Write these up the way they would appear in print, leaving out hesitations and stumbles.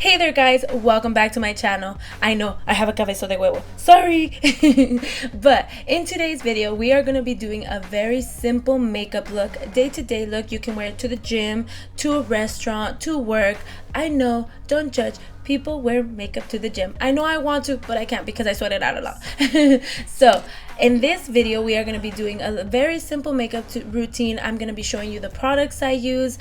Hey there guys, welcome back to my channel. I know I have a cabeza de huevo, sorry. But in today's video we are going to be doing a very simple makeup look, day-to-day look. You can wear it to the gym, to a restaurant, to work. I know, don't judge. People wear makeup to the gym. I know I want to, but I can't because I sweat it out a lot. So in this video we are going to be doing a very simple makeup routine. I'm going to be showing you the products I use.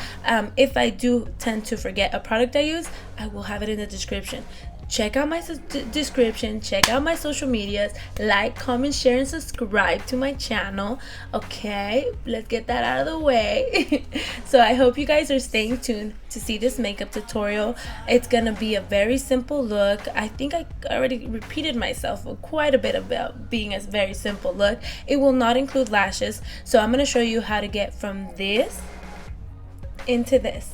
If I do tend to forget a product I use, I will have it in the description. Check out my description, check out my social medias, like, comment, share, and subscribe to my channel. Okay, let's get that out of the way. So I hope you guys are staying tuned to see this makeup tutorial. It's gonna be a very simple look. I think I already repeated myself quite a bit about being a very simple look. It will not include lashes, so I'm gonna show you how to get from this into this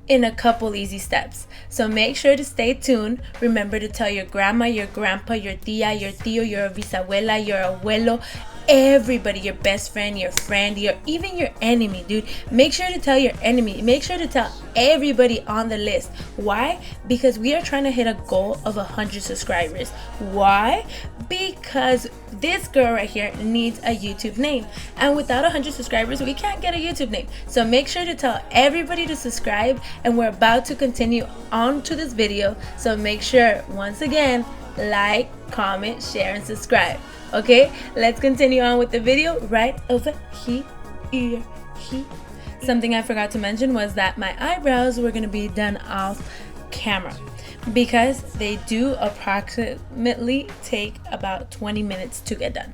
in a couple easy steps. So make sure to stay tuned. Remember to tell your grandma, your grandpa, your tia, your tío, your bisabuela, your abuelo, everybody, your best friend, your friend, even your enemy, dude. Make sure to tell your enemy. Make sure to tell everybody on the list. Why? Because we are trying to hit a goal of 100 subscribers. Why? Because this girl right here needs a YouTube name, and without 100 subscribers we can't get a YouTube name. So make sure to tell everybody to subscribe, and we're about to continue on to this video. So make sure, once again, like, comment, share, and subscribe. Okay, let's continue on with the video right over here. Something I forgot to mention was that my eyebrows were going to be done off camera because they do approximately take about 20 minutes to get done.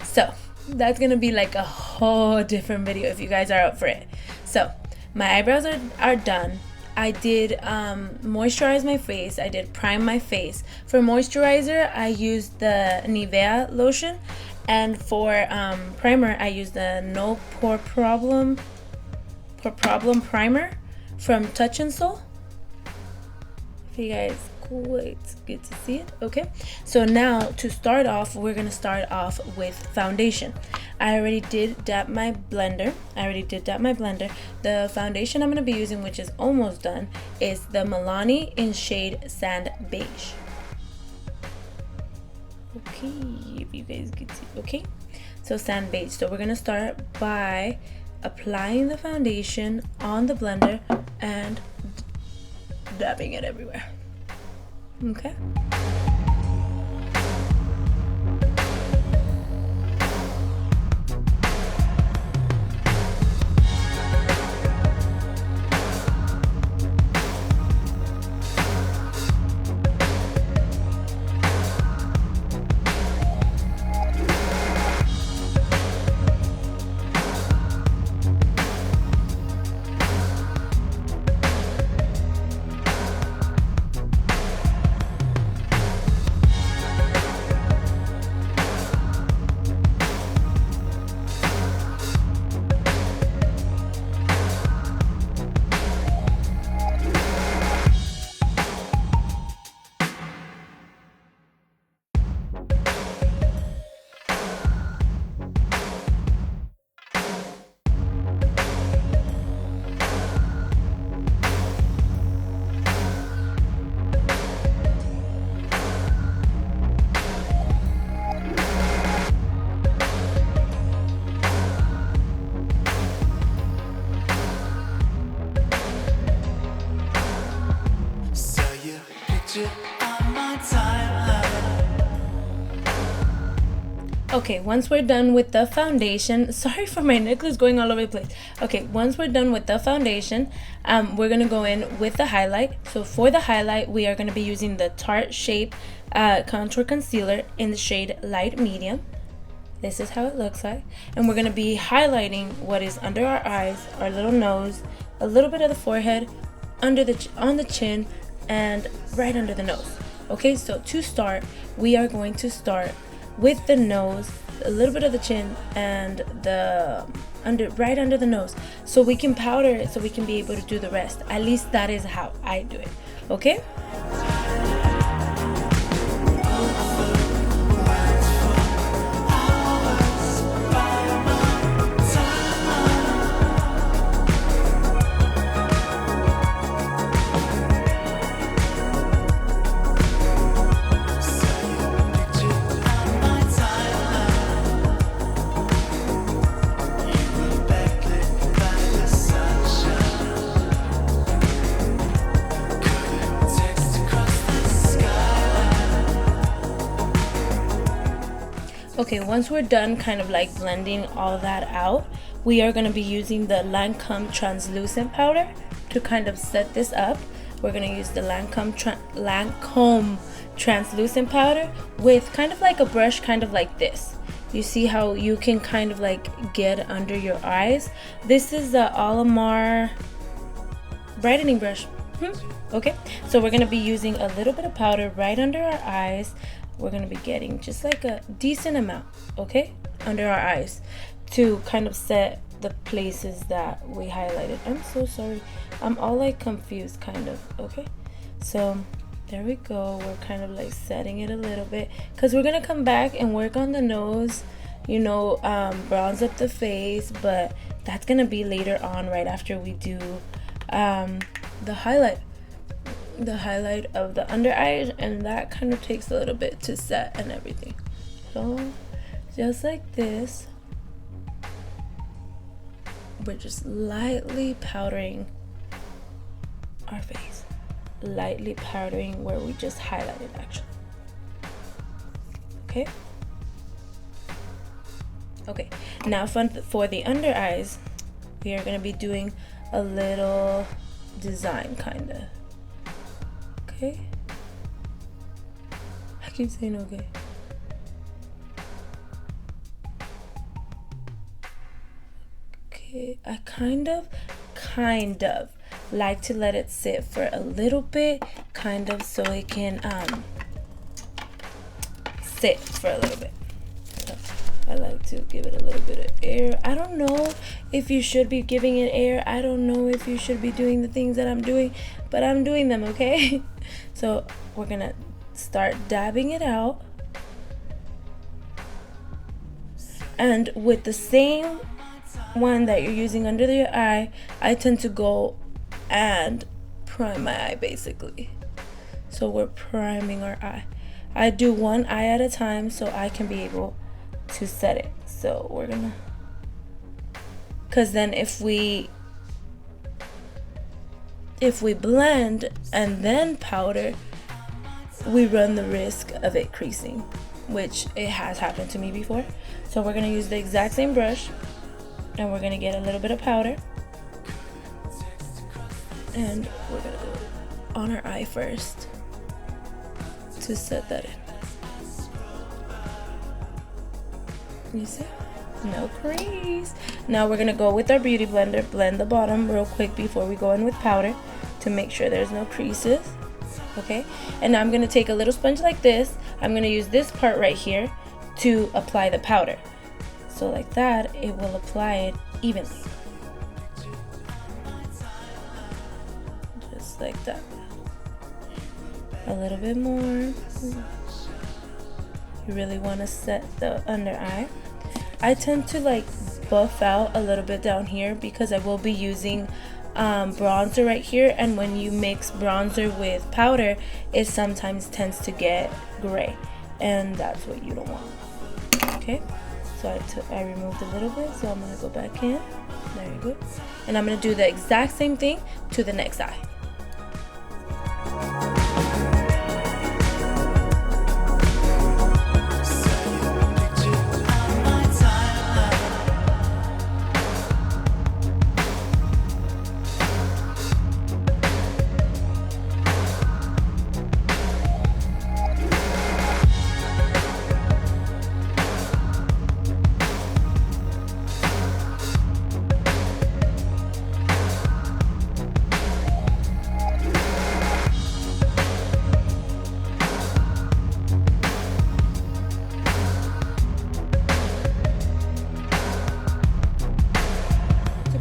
So that's going to be like a whole different video if you guys are up for it. So my eyebrows are done. I did moisturize my face. I did prime my face. For moisturizer, I used the Nivea lotion, and for primer, I used the No Pore Problem primer from Touch and Soul. If you guys it's good to see it. Okay, so now to start off, we're gonna start off with foundation. I already did dab my blender. The foundation I'm gonna be using, which is almost done, is the Milani in shade Sand Beige. Okay, if you guys can see. Okay, so Sand Beige. So we're gonna start by applying the foundation on the blender and dabbing it everywhere. Okay. Okay, once we're done with the foundation, sorry for my necklace going all over the place. Okay, once we're done with the foundation, we're gonna go in with the highlight. So for the highlight, we are gonna be using the Tarte Shape contour concealer in the shade Light Medium. This is how it looks like, and we're gonna be highlighting what is under our eyes, our little nose, a little bit of the forehead, on the chin, and right under the nose. Okay, so to start, we are going to start with the nose, a little bit of the chin, and the right under the nose, so we can powder it, so we can be able to do the rest. At least that is how I do it. Okay. Okay, once we're done kind of like blending all that out, we are going to be using the Lancôme translucent powder to kind of set this up. We're going to use the Lancôme translucent powder with kind of like a brush kind of like this. You see how you can kind of like get under your eyes. This is the Alamar brightening brush. Okay, so we're going to be using a little bit of powder right under our eyes. We're going to be getting just like a decent amount, okay, under our eyes to kind of set the places that we highlighted. I'm so sorry, I'm all like confused kind of. Okay, so there we go. We're kind of like setting it a little bit because we're gonna come back and work on the nose, you know, bronze up the face, but that's gonna be later on, right after we do the highlight of the under eyes, and that kind of takes a little bit to set and everything. So just like this, we're just lightly powdering our face, lightly powdering where we just highlighted actually. Okay, now for the under eyes, we are going to be doing a little design kind of. Okay, I keep saying okay. Okay, I kind of like to let it sit for a little bit, kind of, so it can sit for a little bit. So I like to give it a little bit of air. I don't know if you should be giving it air. I don't know if you should be doing the things that I'm doing, but I'm doing them, okay? So we're gonna start dabbing it out, and with the same one that you're using under your eye, I tend to go and prime my eye basically. So we're priming our eye. I do one eye at a time so I can be able to set it. So we're gonna, because then if we blend and then powder, we run the risk of it creasing, which it has happened to me before. So we're gonna use the exact same brush, and we're gonna get a little bit of powder, and we're gonna go on our eye first to set that in. You see? No crease. Now we're gonna go with our beauty blender, blend the bottom real quick before we go in with powder to make sure there's no creases. Okay, and now I'm gonna take a little sponge like this. I'm gonna use this part right here to apply the powder. So like that, it will apply it evenly. Just like that. A little bit more. You really want to set the under eye. I tend to like buff out a little bit down here because I will be using bronzer right here, and when you mix bronzer with powder, it sometimes tends to get gray, and that's what you don't want. Okay, so I removed a little bit, so I'm gonna go back in. There you go, and I'm gonna do the exact same thing to the next eye.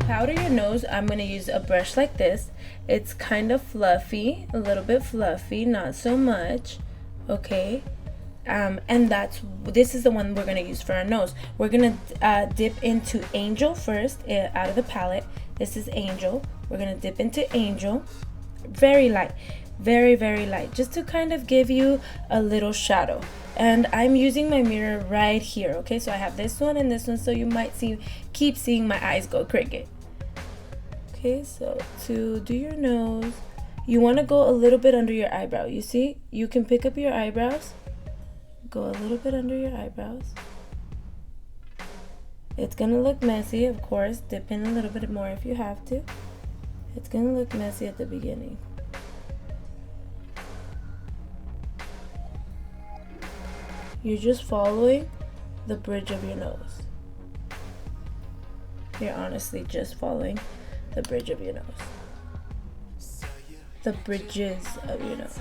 Powder your nose, I'm going to use a brush like this. It's kind of fluffy, a little bit fluffy, not so much. Okay, and this is the one we're going to use for our nose. We're going to dip into Angel first out of the palette. This is Angel. We're going to dip into Angel, very light, very light, just to kind of give you a little shadow. And I'm using my mirror right here. Okay, so I have this one and this one, so you might keep seeing my eyes go crooked. Okay, so to do your nose, you want to go a little bit under your eyebrow. You see, you can pick up your eyebrows, go a little bit under your eyebrows, It's gonna look messy, of course. Dip in a little bit more if you have to. It's gonna look messy at the beginning. You're just following the bridge of your nose. You're honestly just following the bridge of your nose. The bridges of your nose.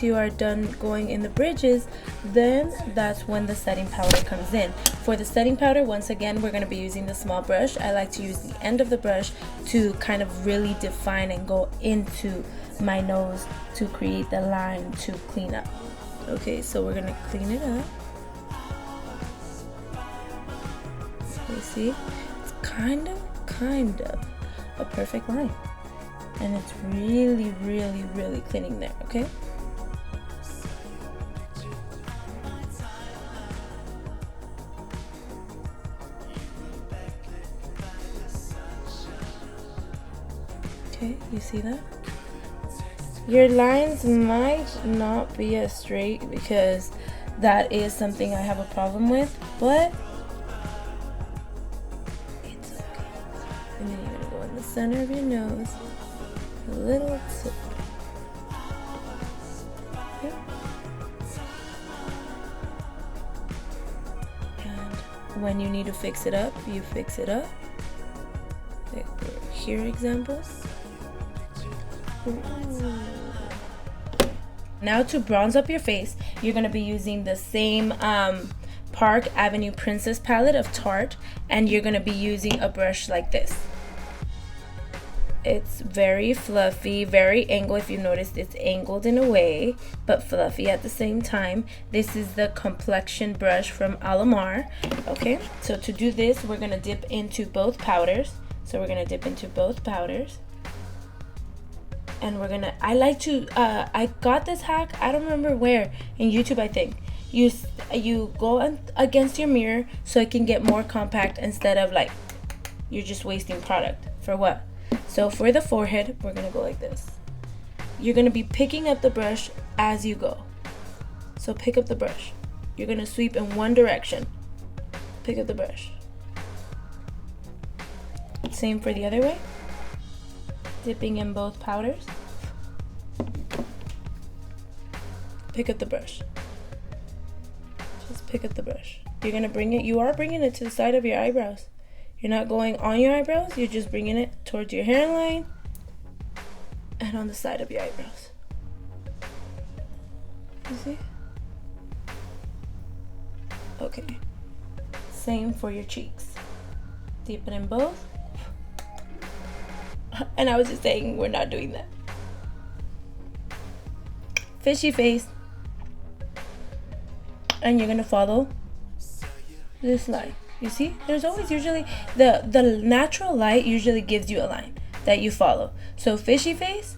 You are done going in the bridges, then that's when the setting powder comes in. For the setting powder, once again, we're going to be using the small brush. I like to use the end of the brush to kind of really define and go into my nose to create the line to clean up. Okay, so we're going to clean it up. You see, it's kind of a perfect line, and it's really cleaning there. Okay. Okay, you see that? Your lines might not be as straight because that is something I have a problem with, but it's okay. And then you're gonna go in the center of your nose, a little tip. Okay. And when you need to fix it up, you fix it up. Like here examples. Now to bronze up your face, you're going to be using the same Park Avenue Princess palette of Tarte, and you're going to be using a brush like this. It's very fluffy, very angled. If you noticed, it's angled in a way, but fluffy at the same time. This is the complexion brush from Alamar. Okay, so to do this, we're going to dip into both powders. So we're going to dip into both powders. And we're gonna, I like to, I got this hack, I don't remember where, in YouTube I think. You go against your mirror so it can get more compact instead of like, you're just wasting product. For what? So for the forehead, we're gonna go like this. You're gonna be picking up the brush as you go. So pick up the brush. You're gonna sweep in one direction. Pick up the brush. Same for the other way. Dipping in both powders. Pick up the brush. Just pick up the brush. You're gonna bring it, you are bringing it to the side of your eyebrows. You're not going on your eyebrows, you're just bringing it towards your hairline and on the side of your eyebrows. You see? Okay. Same for your cheeks. Dip it in both. And I was just saying, we're not doing that. Fishy face. And you're gonna follow this line. You see? There's always usually, the natural light usually gives you a line that you follow. So fishy face.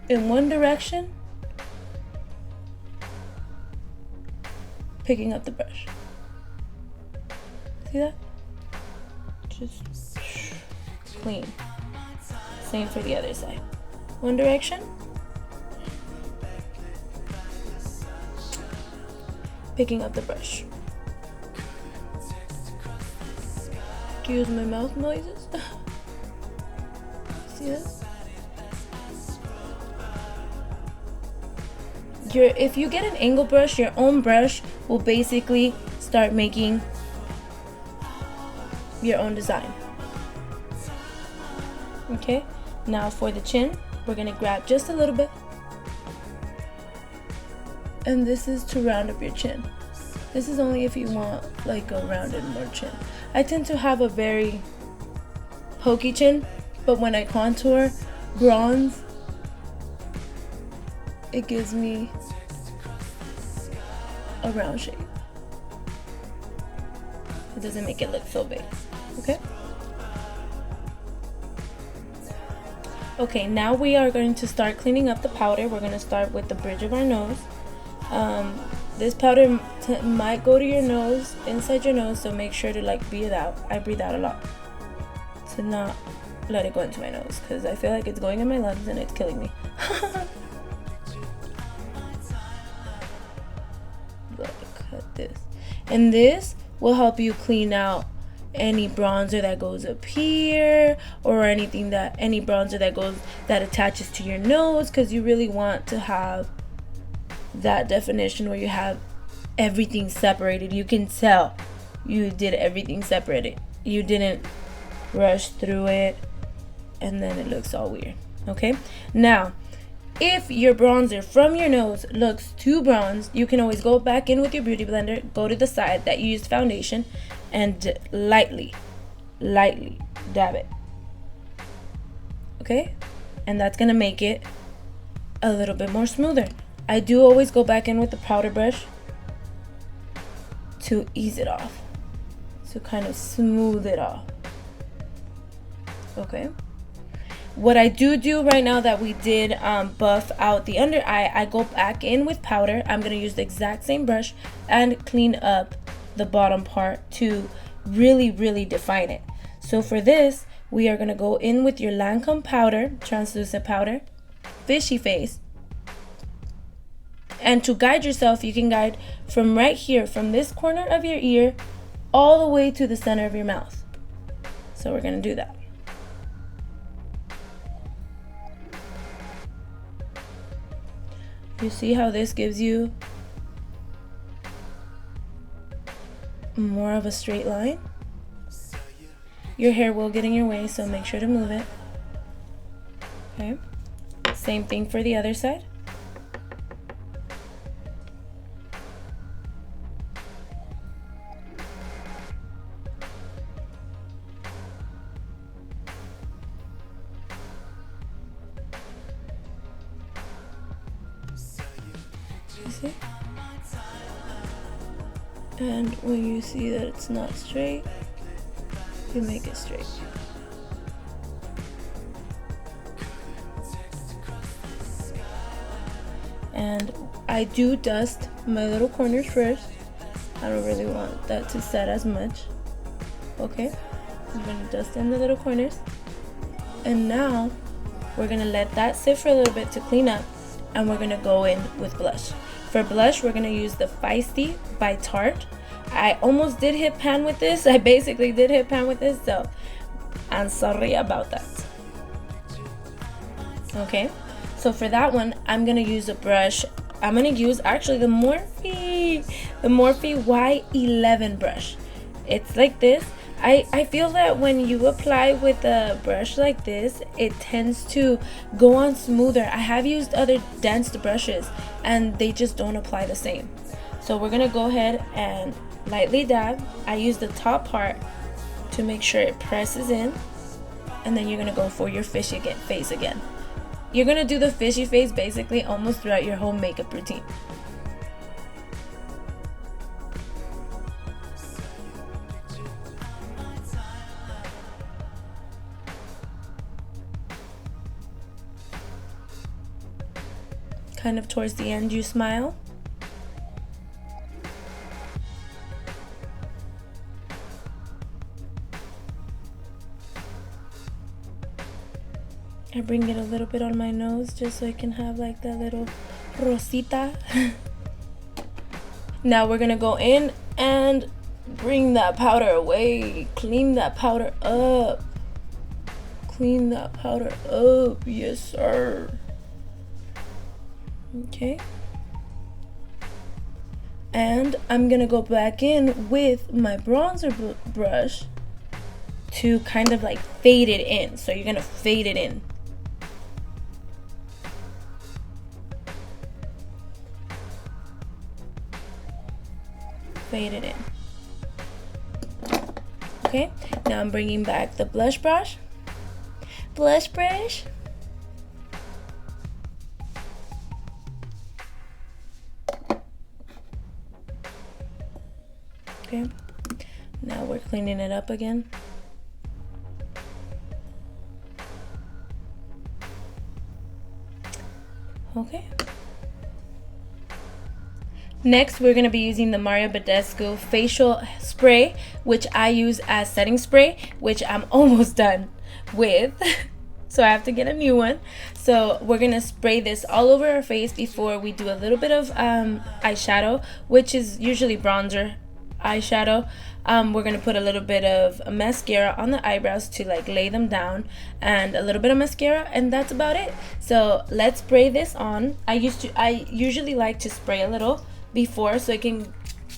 In one direction. Picking up the brush. See that? Just clean. Same for the other side. One direction. Picking up the brush. Excuse my mouth noises. See this? If you get an angle brush, your own brush will basically start making your own design. Okay, now for the chin, we're gonna grab just a little bit, and this is to round up your chin. This is only if you want like a rounded more chin. I tend to have a very pokey chin, but when I contour bronze, it gives me a round shape. It doesn't make it look so big, okay? Okay, now we are going to start cleaning up the powder. We're going to start with the bridge of our nose. This powder might go to your nose, inside your nose, so make sure to like breathe out. I breathe out a lot to not let it go into my nose because I feel like it's going in my lungs and it's killing me. Look at this. And this will help you clean out any bronzer that goes up here or any bronzer that attaches to your nose, because you really want to have that definition where you have everything separated. You can tell you did everything separated. You didn't rush through it and then it looks all weird. Okay, now if your bronzer from your nose looks too bronzed, you can always go back in with your beauty blender, go to the side that you used foundation, and lightly dab it. Okay, and that's gonna make it a little bit more smoother. I do always go back in with the powder brush to ease it off, to kind of smooth it off. Okay, what I do right now that we did buff out the under eye, I go back in with powder. I'm gonna use the exact same brush and clean up the bottom part to really define it. So for this, we are gonna go in with your Lancôme powder, translucent powder, fishy face. And to guide yourself, you can guide from right here, from this corner of your ear, all the way to the center of your mouth. So we're gonna do that. You see how this gives you more of a straight line? Your hair will get in your way, so make sure to move it. Okay, same thing for the other side. You see? And when you see that it's not straight, you make it straight. And I do dust my little corners first. I don't really want that to set as much. Okay, I'm gonna dust in the little corners. And now we're gonna let that sit for a little bit to clean up, and we're gonna go in with blush. For blush, we're gonna use the Feisty by Tarte. I almost did hit pan with this. I basically did hit pan with this, so I'm sorry about that. Okay, so for that one, I'm gonna use a brush. I'm gonna use actually the Morphe Y11 brush. It's like this. I feel that when you apply with a brush like this, it tends to go on smoother. I have used other dense brushes and they just don't apply the same. So we're gonna go ahead and lightly dab. I use the top part to make sure it presses in, and then you're gonna go for your fishy face again. You're gonna do the fishy face basically almost throughout your whole makeup routine. Kind of towards the end, you smile. I bring it a little bit on my nose just so I can have like that little rosita. Now we're gonna go in and bring that powder away. Clean that powder up. Clean that powder up. Yes, sir. Okay. And I'm gonna go back in with my bronzer brush to kind of like fade it in. So you're gonna fade it in. Fade it in. Okay, now I'm bringing back the blush brush. Blush brush. Okay, now we're cleaning it up again. Okay. Next, we're going to be using the Mario Badescu facial spray, which I use as setting spray, which I'm almost done with. So I have to get a new one. So we're going to spray this all over our face before we do a little bit of eyeshadow, which is usually bronzer eyeshadow. We're going to put a little bit of mascara on the eyebrows to like lay them down, and a little bit of mascara, and that's about it. So let's spray this on. I usually like to spray a little before so I can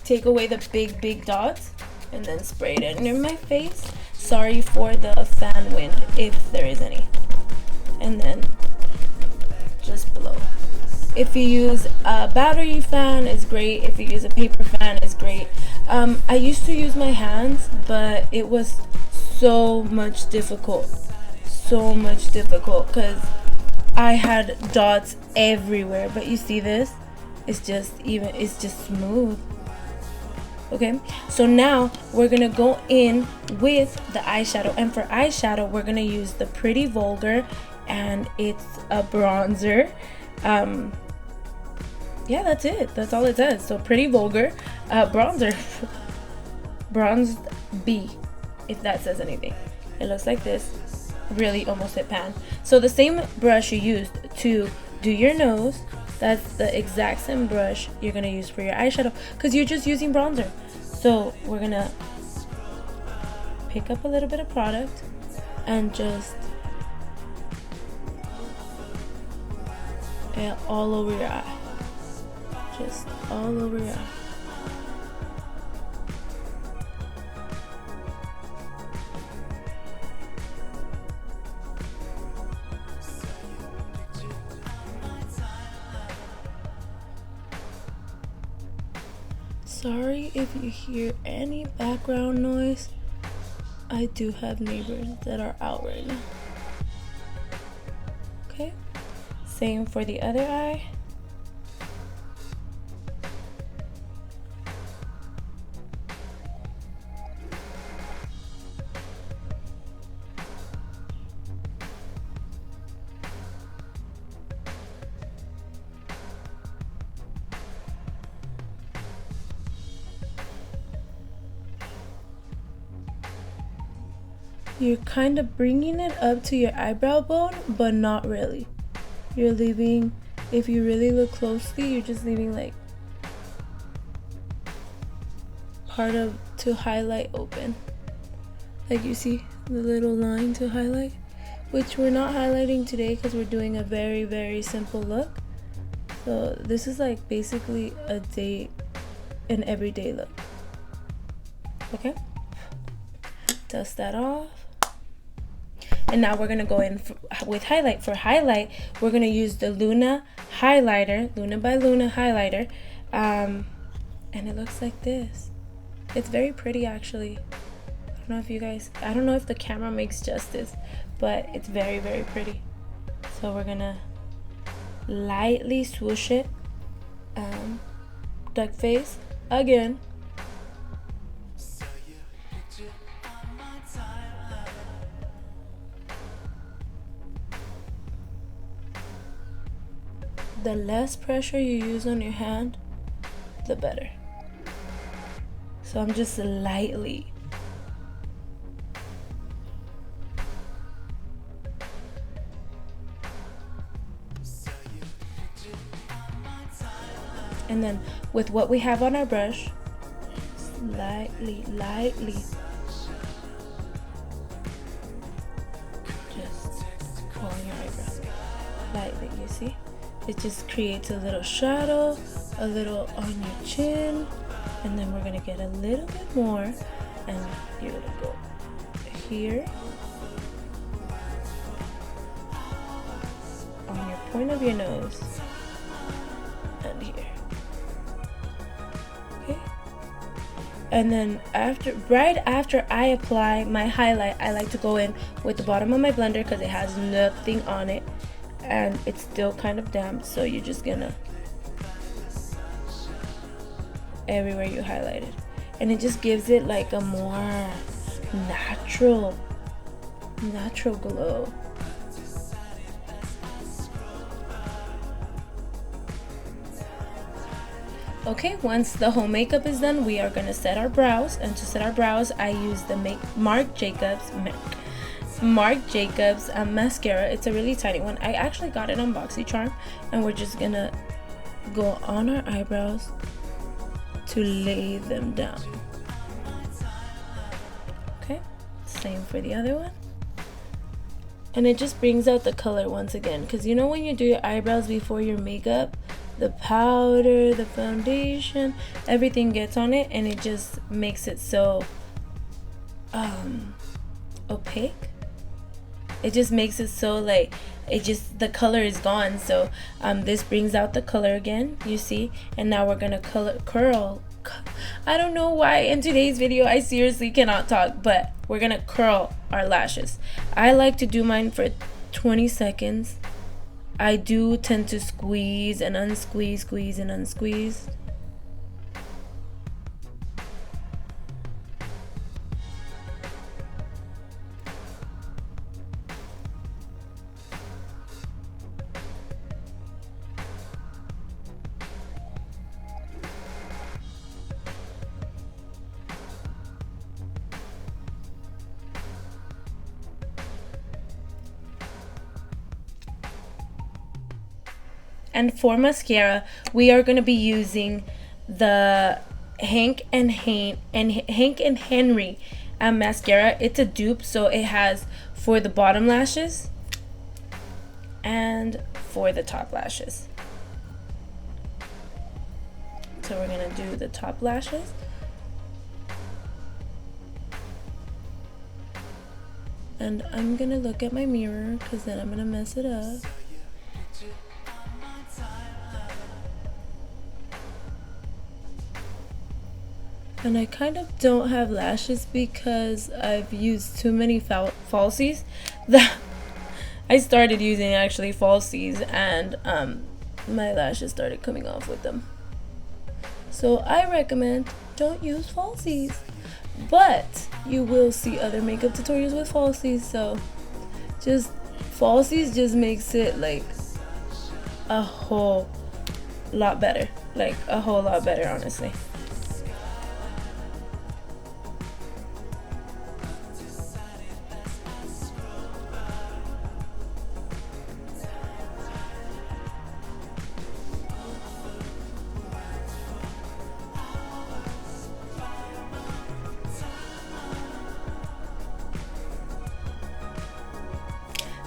take away the big dots and then spray it in my face. Sorry for the fan wind if there is any. And then just blow. If you use a battery fan, it's great. If you use a paper fan, it's great. I used to use my hands, but it was so much difficult because I had dots everywhere. But you see this? It's just smooth. Okay, so now we're gonna go in with the eyeshadow, and for eyeshadow we're gonna use the Pretty Vulgar, and it's a bronzer. Yeah, that's it. That's all it says. So Pretty Vulgar bronzer, Bronzed B, if that says anything. It looks like this. Really almost hit pan. So the same brush you used to do your nose, that's the exact same brush you're gonna use for your eyeshadow, because you're just using bronzer. So we're gonna pick up a little bit of product and just all over your eye. Just all over your eye. Sorry if you hear any background noise. I do have neighbors that are out right now. Okay, same for the other eye. You're kind of bringing it up to your eyebrow bone, but not really. You're leaving, if you really look closely, you're just leaving like part of to highlight open. Like you see the little line to highlight, which we're not highlighting today because we're doing a very simple look. So this is like basically an everyday look. Okay, dust that off. And now we're gonna go in with highlight. For highlight, we're gonna use the Luna highlighter, Luna by Luna highlighter, and it looks like this. It's very pretty, actually. I don't know if the camera makes justice, but it's very pretty. So we're gonna lightly swoosh it, duck face again. The less pressure you use on your hand, the better. So I'm just lightly. And then with what we have on our brush, lightly. Just on your eyebrow. Lightly, you see? It just creates a little shadow, a little on your chin, and then we're gonna get a little bit more, and you're gonna go here, on your point of your nose, and here. Okay? And then right after I apply my highlight, I like to go in with the bottom of my blender because it has nothing on it. And it's still kind of damp, so you're just gonna everywhere you highlighted. and it just gives it like a more natural glow. Okay, once the whole makeup is done, we are gonna set our brows, and to set our brows I use the Marc Jacobs mascara. It's a really tiny one. I actually got it on BoxyCharm, and we're just gonna go on our eyebrows to lay them down. Okay, same for the other one. And it just brings out the color once again, because you know when you do your eyebrows before your makeup, the powder, the foundation, everything gets on it, and it just makes it so opaque. It just makes it so like the color is gone. So this brings out the color again, you see. And now we're gonna curl. I don't know why in today's video I seriously cannot talk, but we're gonna curl our lashes. I like to do mine for 20 seconds. I do tend to squeeze and unsqueeze, squeeze and unsqueeze. And for mascara, we are going to be using the Hank and Henry mascara. It's a dupe, so it has for the bottom lashes and for the top lashes. So we're going to do the top lashes. And I'm going to look at my mirror because then I'm going to mess it up. And I kind of don't have lashes because I've used too many falsies. I started using actually falsies, and my lashes started coming off with them. So I recommend don't use falsies. But you will see other makeup tutorials with falsies, so just falsies just makes it like a whole lot better. Like a whole lot better, honestly.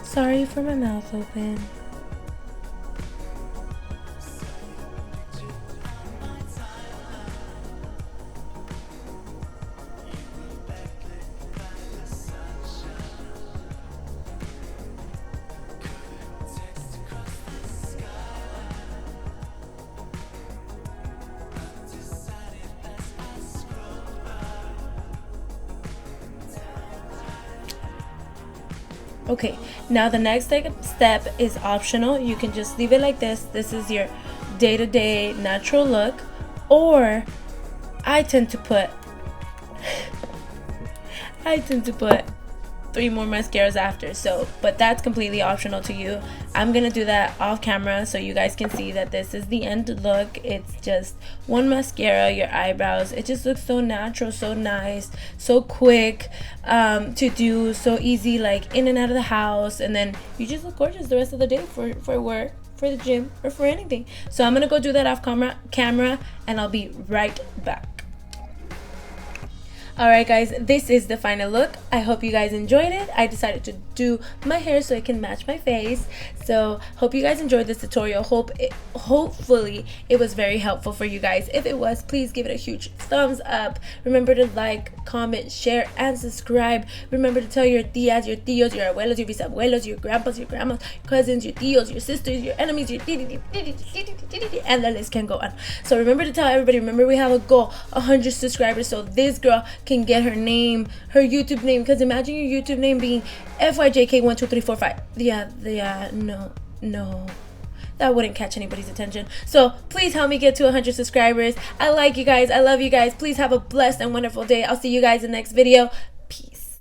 Sorry for my mouth open. Okay, now the next step is optional. You can just leave it like this. This is your day-to-day natural look, or I tend to put 3 more mascaras after, so but that's completely optional to you. I'm gonna do that off camera so you guys can see that this is the end look. It's just one mascara, your eyebrows. It just looks so natural, so nice, so quick to do, so easy, like in and out of the house, and then you just look gorgeous the rest of the day for work, for the gym, or for anything. So I'm gonna go do that off camera, and I'll be right back. Alright guys, this is the final look. I hope you guys enjoyed it. I decided to do my hair so it can match my face. So hope you guys enjoyed this tutorial. Hopefully it was very helpful for you guys. If it was, please give it a huge thumbs up. Remember to like, comment, share, and subscribe. Remember to tell your tias, your tios, your abuelos, your bisabuelos, your grandpas, your grandmas, your cousins, your tios, your sisters, your enemies, your and the list can go on. So remember to tell everybody. Remember, we have a goal, 100 subscribers, so this girl can get her name, her YouTube name, because imagine your YouTube name being FYJK12345. Yeah, no. that wouldn't catch anybody's attention. So please help me get to 100 subscribers. I like you guys. I love you guys. Please have a blessed and wonderful day. I'll see you guys in the next video.